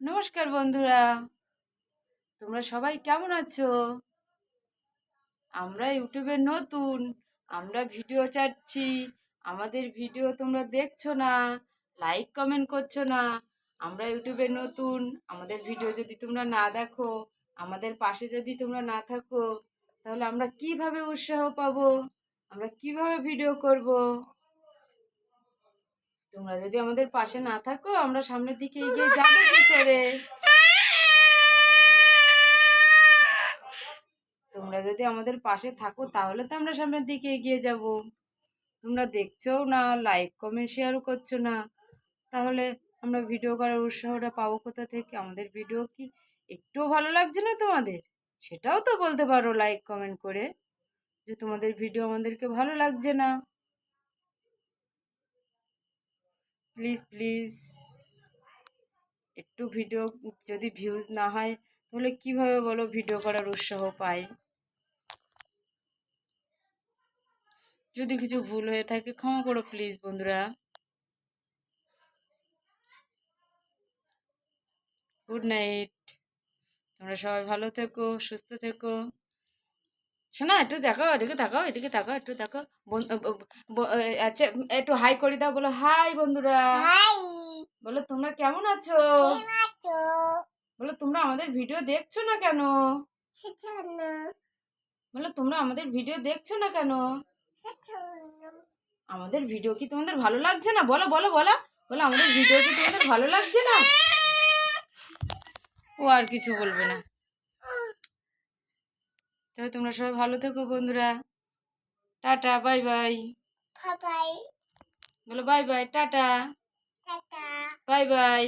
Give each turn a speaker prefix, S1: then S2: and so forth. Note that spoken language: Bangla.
S1: নমস্কার বন্ধুরা, তোমরা সবাই কেমন আছো? আমরা ইউটিউবে নতুন, আমরা ভিডিও ছাড়ছি। আমাদের ভিডিও তোমরা দেখছো না, লাইক কমেন্ট করছো না। আমরা ইউটিউবে নতুন, আমাদের ভিডিও যদি তোমরা না দেখো, আমাদের পাশে যদি তোমরা না থাকো, তাহলে আমরা কিভাবে উৎসাহ পাবো? আমরা কিভাবে ভিডিও করব? তোমরা যদি আমাদের পাশে না থাকো, আমরা সামনের দিকে এগিয়ে যাবো কি করে? তোমরা যদি আমাদের পাশে থাকো তাহলে তো আমরা সামনের দিকে এগিয়ে যাব। তোমরা দেখছো না, লাইক কমেন্ট শেয়ারও করছো না, তাহলে আমরা ভিডিও করার উৎসাহটা পাবো কোথা থেকে? আমাদের ভিডিও কি একটুও ভালো লাগছে না তোমাদের? সেটাও তো বলতে পারো লাইক কমেন্ট করে যে তোমাদের ভিডিও আমাদেরকে ভালো লাগছে না। প্লিজ প্লিজ, একটু ভিডিও যদি ভিউজ না হয় তাহলে কিভাবে বলো ভিডিও করার উৎসাহ পাই? যদি কিছু ভুল হয়ে থাকে ক্ষমা করো প্লিজ বন্ধুরা। Good night. তোমরা সবাই ভালো থেকো, সুস্থ থেকো। শোনা, একটু দেখো, এদিকে তাকাও, এদিকে তাকাও, একটু দেখো। আচ্ছা, একটু হাই করে দাও, বলো হাই বন্ধুরা। বলো তোমরা কেমন আছো? বলো তোমরা আমাদের ভিডিও দেখছো না কেন? বলো তোমরা আমাদের ভিডিও দেখছো না কেন? আমাদের ভিডিও কি তোমাদের ভালো লাগছে না? বলো বলো বলো বলো, আমাদের ভিডিও কি তোমাদের ভালো লাগছে না? ও আর কিছু বলবে না। তবে তোমরা সবাই ভালো থেকো বন্ধুরা। Tata, bye bye. বলো bye bye, tata, bye by.